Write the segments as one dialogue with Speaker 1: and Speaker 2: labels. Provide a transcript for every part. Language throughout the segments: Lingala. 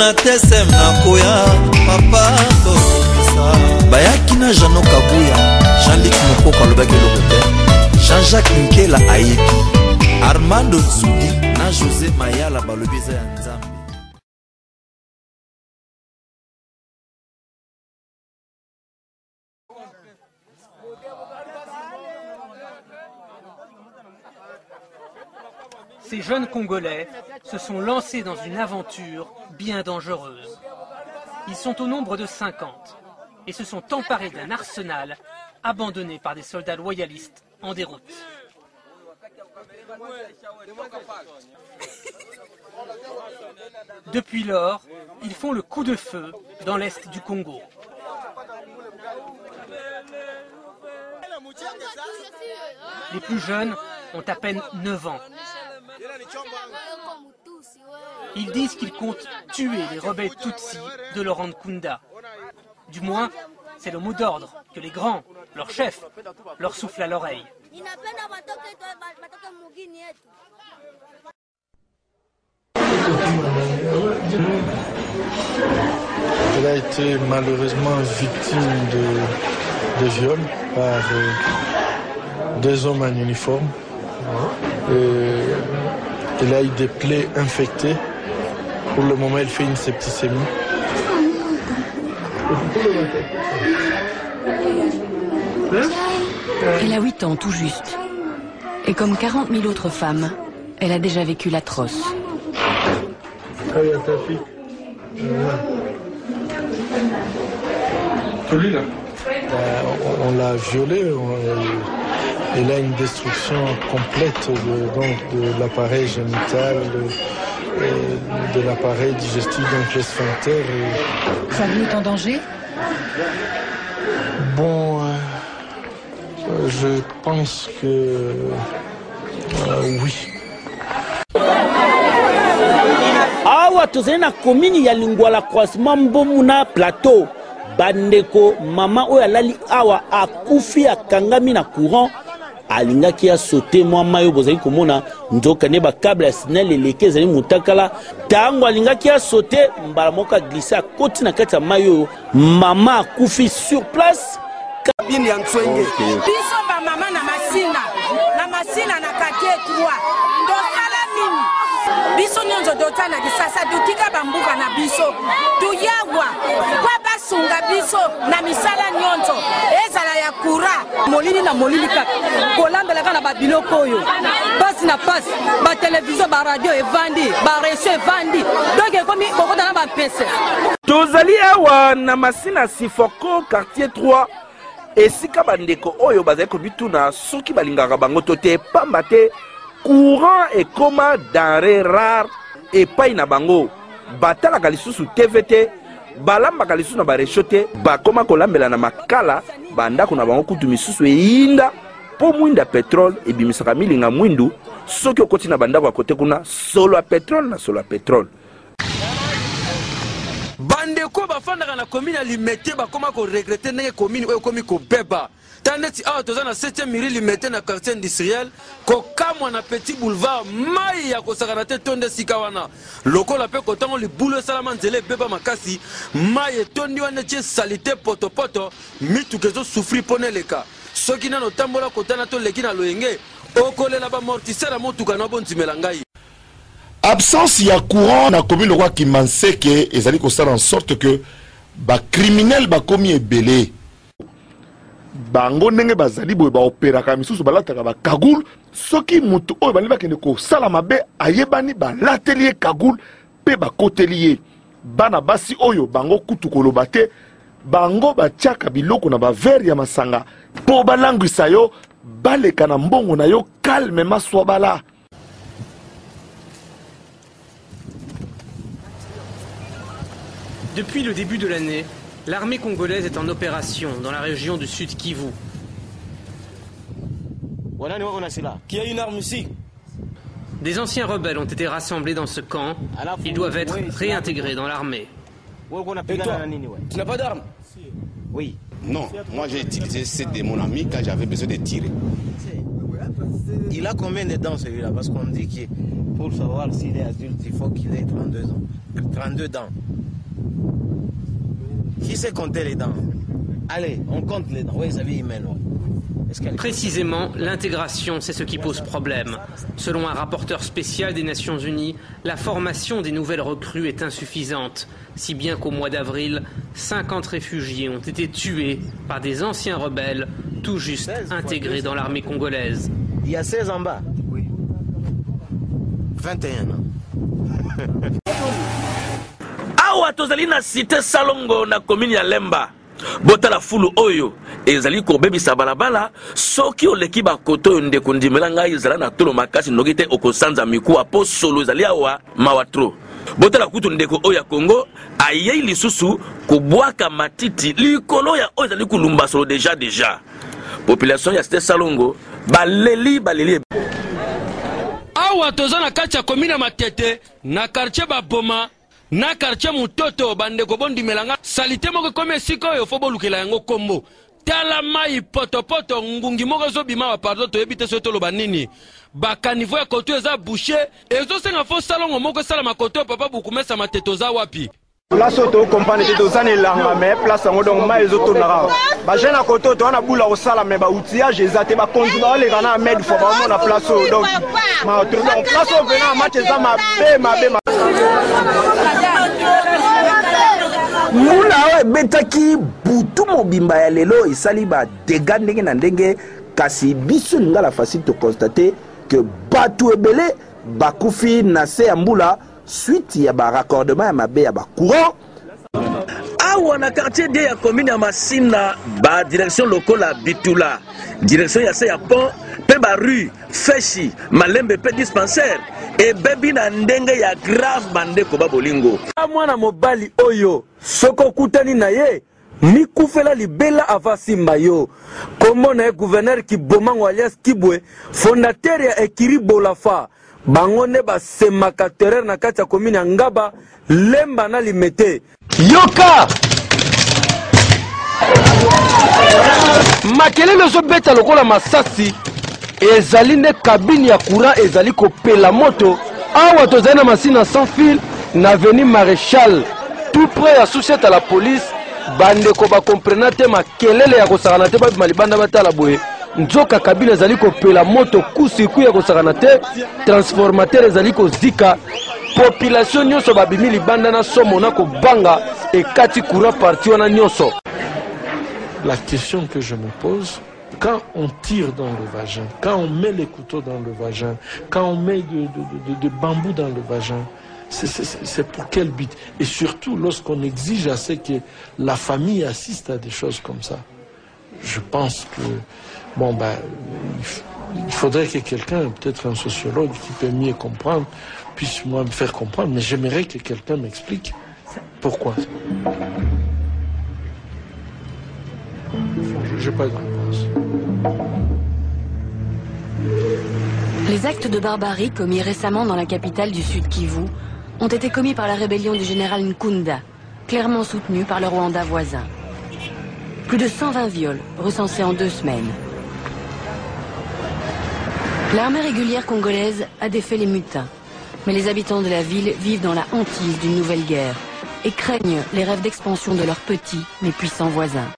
Speaker 1: na tesem na koya papa tokisa bayaki na Jano Kabuya Jean-Luc Mokoko alobaki lokote Jean-Jacques Nkela ayebi Armando Zudi na José Mayala balobi eza ya Nzambe.
Speaker 2: Ces jeunes Congolais se sont lancés dans une aventure bien dangereuse. Ils sont au nombre de 50 et se sont emparés d'un arsenal abandonné par des soldats loyalistes en déroute. Depuis lors, ils font le coup de feu dans l'est du Congo. Les plus jeunes ont à peine 9 ans. Ils disent qu'ils comptent tuer les rebelles Tutsis de Laurent Nkunda. Du moins, c'est le mot d'ordre que les grands, leurs chefs, leur soufflent à l'oreille.
Speaker 3: Elle a été malheureusement victime de viol par deux hommes en uniforme. Elle a eu des plaies infectées. Pour le moment, elle fait une septicémie.
Speaker 4: Elle a 8 ans tout juste. Et comme 40 000 autres femmes, elle a déjà vécu l'atroce.
Speaker 3: On l'a violée. Elle a une destruction complète de l'appareil génital, de l'appareil digestif, donc les sphincters.
Speaker 4: Sa vie est en danger?
Speaker 3: Bon, je pense que oui.
Speaker 5: Awa tozali na commune ya Lingwala croisement Mbomuna plateau. Bandeko mama oyo alali awa akufi akangami na courant alingaki ya sauter mwa mayo bozali komona nzoka ne ba câble ya signal eleke ezali mutakala tango alingaki ya sauter mbala moko glissé akoti na kati ya mayo mama akufi sur place
Speaker 6: kabine ya Ntswenge biso ba mama na masina na kate 3 ndosala nini biso nyonzo dotana kisasa dutika bambuka na biso tuyawa kwa basunga biso na misala nyonzo ezala ya kura molini na molili kaka kolambela kana babiloko oyo pasi na pasi ba television ba radio evandi ba reso evandi donc ekomi kokota na ba pese
Speaker 5: tozali awa na masina Sifoko quartier 3 esika bandeko oyo bazali kobituna soki balingaka bango tote pamba te courant ekoma denrée rare epai na bango batalaka lisusu TVT balambaka lisusu na baresho te bakoma kolambela na makala bandako na bango kutu misusu eyinda po mwinda petrole ebimisaka milinga mwindu soki okoti na bandako ya kote kuna solo ya petrole na solo ya petrole
Speaker 7: bandeko bafandaka na commune ya Limete bakoma ko regretter ndenge commune oyo komi ko beba tandeti awa toza na 7e mairie Limete na quartier industriel ko kamwa na petit boulevard mai ya kosakana te tonde sika wana lokola pe kotango libulu esalama nzela beba makasi mai etondi wana tie salite potopoto mituka ezosufri pone leka soki nano tambola kotana to leki na loyenge okolela bamortiseur ya motuka na bonzimela ngai.
Speaker 8: Absence ya courant na commune le roi Kimanseke ezali kosala en sorte que ba criminel ba komi ebele bango ndenge bazali boye ba operaka misusu balataka ba kagul soki mutu oyo bali bakende ko sala mabe ayebani balateli kagul pe bakoteli bana basi oyo bango kutu koloba te bango batiaka biloko na ba verre ya masanga po balangwisa yo baleka na mbongo na yo calmement swabala.
Speaker 2: Depuis le début de l'année, l'armée congolaise est en opération dans la région du Sud Kivu.
Speaker 6: Qui a une arme ici?
Speaker 2: Des anciens rebelles ont été rassemblés dans ce camp. Ils doivent être réintégrés dans l'armée.
Speaker 6: Et toi, tu n'as pas d'arme?
Speaker 9: Oui. Non, moi j'ai utilisé celle de mon ami quand j'avais besoin de tirer.
Speaker 6: Il a combien de dents celui-là? Parce qu'on dit que
Speaker 10: Pour savoir s'il est adulte, il faut qu'il ait 32 ans. 32 dents. Qui sait compter les dents? Allez, on compte les dents. Oui, vous avez Imeno.
Speaker 2: Précisément, l'intégration, c'est ce qui pose problème. Selon un rapporteur spécial des Nations Unies, la formation des nouvelles recrues est insuffisante, si bien qu'au mois d'avril, 50 réfugiés ont été tués par des anciens rebelles, tout juste intégrés dans l'armée congolaise.
Speaker 10: Il y a 16 en bas? Oui. 21 ans.
Speaker 5: Awa tozali na cité Salongo na commune ya Lemba. Botala fulu oyo ezali ko bebisa balabala soki oleki bakoto ndeko ndimela ngai ezala na tolo makasi nokite okosanza mikuwa po solo ezali awa mawatro. Botala kutu ndeko oyo ya Congo ayei lisusu kobwaka matiti likolo ya oyo ezali kulumba solo déjà. Population ya cité Salongo baleli.
Speaker 7: Awa toza na kati ya commune Matete na quartier Baboma na quartier Mutoto bandeko bondimelanga salite moko comme siko yo fo bolukela yango kombo tala mai potopoto ngungi moko zobima wa pardon to yebite soto lo banini bakanivo ya koto eza boucher ezo senga fo salongo moko sala makoto papa bukumesa Mateto za wapi
Speaker 11: place auto compagnie de dozane langa mais place ngo donc mai ezo tonara ba jeune koto to na bula o sala mais ba outillage ezate ba konzi ba le kana med fo ba mo na place au donc ma auto donc place au venant match za mabe
Speaker 5: Mula betaki butu mobimba ya lelo isali ba dega ndenge na ndenge kasi biso ngala facile to constater que batu ebele bakufi na se ya mbula suite ya ba raccordement ya mabe ya ba courant. Awa na quartier de ya commune ya Masina ba direction locale Bitula direction ya se ya pont pe ba rue Feshi Malembe pe dispensaire e bebi na ndenge ya grave bande ko babolingo mwana mobali oyo soko kutani na ye mikufela libela avasimba yo kombo na gouverneur Kibomango alias Kibwe fondateur ya Ekiri Bolafa bango ne basemaka terreur na kati ya commune ya Ngaba Lemba na Limete yoka makelele zo beta lokola masasi ezali ne cabine ya courant ezali kopela moto awa tozali na Masina sans fil na avenue Maréchal tout près ya société à la police bandeko ba comprena te makelele ya kosakana te babima libanda batala boye nzoka cabine ezali kopela moto kusiku ya kosakana te transformateur ezali kozika population nyonso babimi libanda na somo na kobanga ekati courant parti wana nyonso.
Speaker 3: La question que je me pose, quand on tire dans le vagin, quand on met les couteaux dans le vagin, quand on met de bambou dans le vagin, c'est pour quel but? Et surtout lorsqu'on exige à ce que la famille assiste à des choses comme ça. Je pense que, bon ben, il faudrait que quelqu'un, peut-être un sociologue qui peut mieux comprendre, puisse moi me faire comprendre, mais j'aimerais que quelqu'un m'explique pourquoi. Je n'ai pas de réponse.
Speaker 4: Les actes de barbarie commis récemment dans la capitale du Sud Kivu ont été commis par la rébellion du général Nkunda, clairement soutenue par le Rwanda voisin. Plus de 120 viols recensés en 2 semaines. L'armée régulière congolaise a défait les mutins, mais les habitants de la ville vivent dans la hantise d'une nouvelle guerre et craignent les rêves d'expansion de leurs petits mais puissants voisins.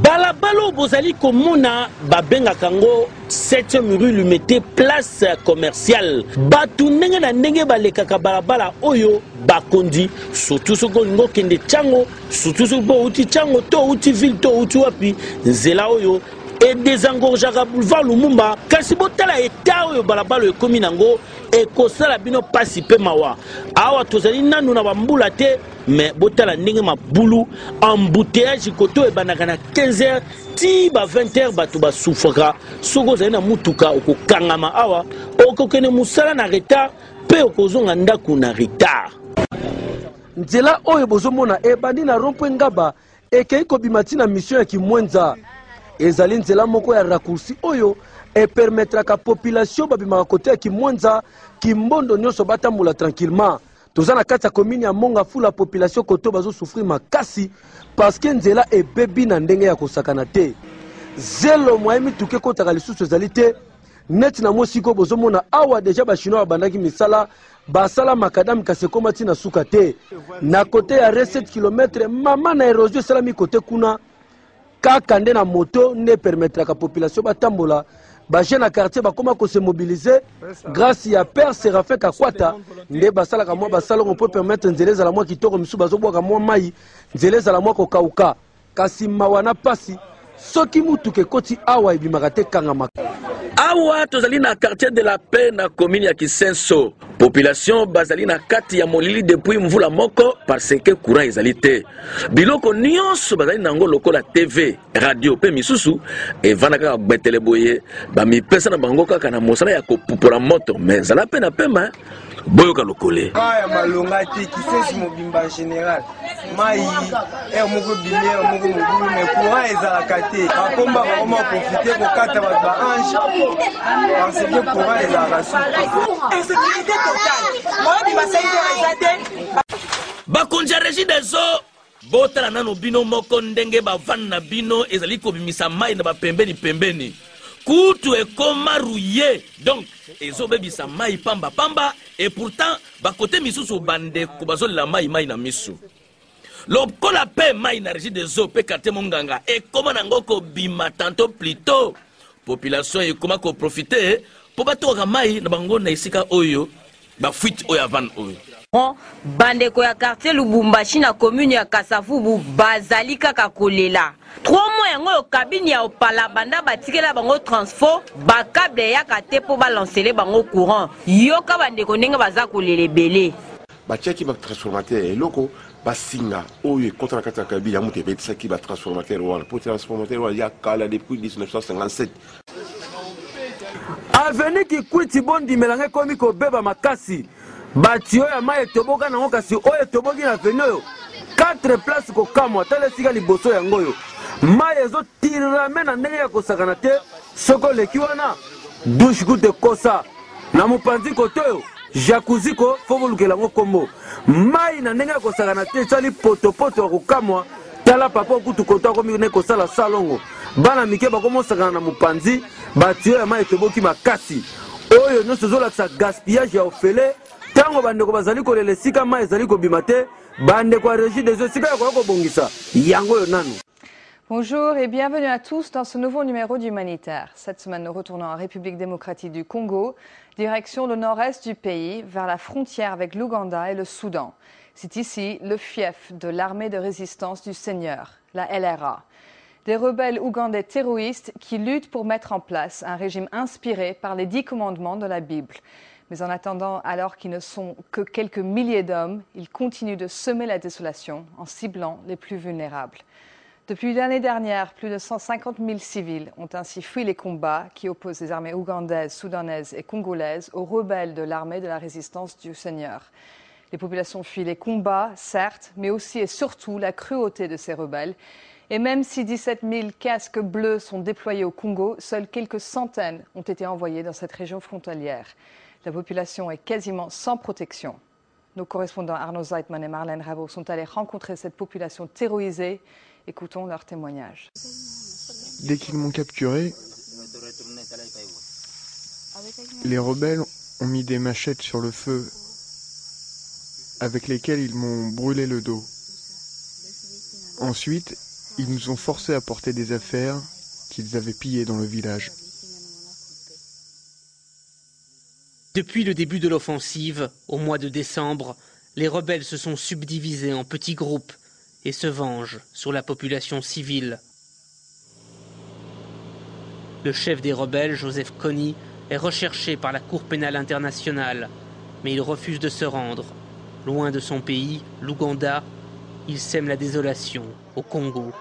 Speaker 5: Balabalo bozali komona babenga kango 7e rue Lumete place commerciale batu ndenge na ndenge balekaka balabala oyo bakondi surtout soko lingo kende chango surtout soko uti chango to uti ville to uti wapi nzela oyo et désengorgeaka boulevard Lumumba kasi botala eta oyo balabala ekomi nango ekosala bino pasi pe mawa awa tozali nanu na bambula te mais botala ndenge mabulu embouteillage koto ebandaka na 15h ti ba 20h bato basufaka soko ozali na mutuka okokangama awa okokende musala na retard pe okozonga ndaku na retard nzela oyo bozomona ebandi na rond-point Ngaba ekei kobima ti na mission ya Kimwenza ezali nzela moko ya raccourci oyo epermettraka population babimaka kote ya Kimwenza Kimbondo nyonso batambola tranquillement. Toza na kati ya commune ya Monga fula population koto bazo souffrir makasi parce que nzela ebebi na ndenge ya kosakana te. Zelo moyemi tuke kotaka lisusu ezali te
Speaker 12: net na mosiko bozomona awa deja ba chinois bandaki misala basala makadam kasekoma tina suka te na kote ya 7 km mama na érosion salami kote kuna kaka nde na moto ne permettra ka population batambola ba jeune quartier bakoma ko se mobiliser grâce ya père Séraphin Kakwata nde basala ka mwa basala on peut permettre nzeleza la mwa kitoko misu bazobwa ka mwa mai nzeleza la mwa ko kauka kasi mawana pasi soki mutuke koti awa ebimaka te kangama
Speaker 13: awa tozali na quartier de la paix na commune ya Kisenso population bazali na kati ya molili depuis mvula moko parce que courant ezali te biloko nyonso bazali nango lokola TV radio pe misusu evana kaka betele boye bamipesa na bango kaka na mosala ya kopupola moto mais ezala pe na pema boyoka lokole
Speaker 11: ya malonga te Kisenso mobimba général mai moko bimera moko mobulu mais courant ezalaka te bakomba bakoma profiter kokata bato ba ange parce que courant ezalaka
Speaker 6: insécurité totale moyoki basaiko eza te
Speaker 13: bakonzi ya régie des eaux botala nano bino moko ndenge bavanda na bino ezali kobimisa mai na bapembeni kutu ekoma rouillé donc ezobebisa mai pamba et pourtant bakote misusu bandeko bazolela mai na misu lokola pe mai na régie des eaux pe quartier Monganga ekoma nango kobima tantôt plutôt population ekoma ko profiter po batoka mai na bango na isika oyo bafuite oyo avant oyo
Speaker 14: bandeko ya quartier Lubumbashi na commune ya Kasavubu bazali kaka kolela 3 mois yango yo cabine ya opala banda batikela bango transfo bakable ya kate po balancele bango courant yoka bandeko ndenge baza kolela ebele
Speaker 8: batiaki ba transformateur eloko basinga oyo contre la kati ya kabine ya moto ebetisaki ba transformateur wana po transformateur wana ya kala depuis 1957
Speaker 5: avenue Kikwiti bondi melange komi kobeba makasi bati oyo ya mai etoboka nango kasi oyo etoboki na avenue oyo 4 place kokamwa tala esika liboso yango oyo mai ezotirame na ndenge ya kosakana te soko oleki wana douche goutte kosa na mopanzi kote oyo jacuzzi ko fo bolukela yango kombo mai na ndenge ya kosakana te esali potopoto ya kokamwa tala papa okutu koto akomi ne kosala salongo bana mike bakomosakana na mopanzi bati oyo ya mai etoboki makasi oyo nyonso ezolakisa gaspillage ya ofele tango bandeko bazali kolela esika mai ezali kobima te bandeko ya régie des eaux esika ya koya kobongisa yango oyo nanu.
Speaker 15: Bonjour et bienvenue à tous dans ce nouveau numéro d'Humanitaire. Cette semaine, nous retournons en République démocratique du Congo, direction le nord-est du pays, vers la frontière avec l'Ouganda et le Soudan. C'est ici le fief de l'armée de résistance du Seigneur, la LRA. Des rebelles ougandais terroristes qui luttent pour mettre en place un régime inspiré par les 10 commandements de la Bible. Mais en attendant, alors qu'ils ne sont que quelques milliers d'hommes, ils continuent de semer la désolation en ciblant les plus vulnérables. Depuis l'année dernière, plus de 150 000 civils ont ainsi fui les combats qui opposent les armées ougandaises, soudanaises et congolaises aux rebelles de l'armée de la résistance du Seigneur. Les populations fuient les combats, certes, mais aussi et surtout la cruauté de ces rebelles. Et même si 17 000 casques bleus sont déployés au Congo, seuls quelques centaines ont été envoyés dans cette région frontalière. La population est quasiment sans protection. Nos correspondants Arnaud Zeitman et Marlène Rabo sont allés rencontrer cette population terrorisée. Écoutons leurs témoignages.
Speaker 16: Dès qu'ils m'ont capturé, les rebelles ont mis des machettes sur le feu avec lesquelles ils m'ont brûlé le dos. Ensuite, ils nous ont forcés à porter des affaires qu'ils avaient pillées dans le village.
Speaker 2: Depuis le début de l'offensive, au mois de décembre, les rebelles se sont subdivisés en petits groupes et se vengent sur la population civile. Le chef des rebelles, Joseph Kony, est recherché par la Cour pénale internationale, mais il refuse de se rendre. Loin de son pays, l'Ouganda, il sème la désolation au Congo.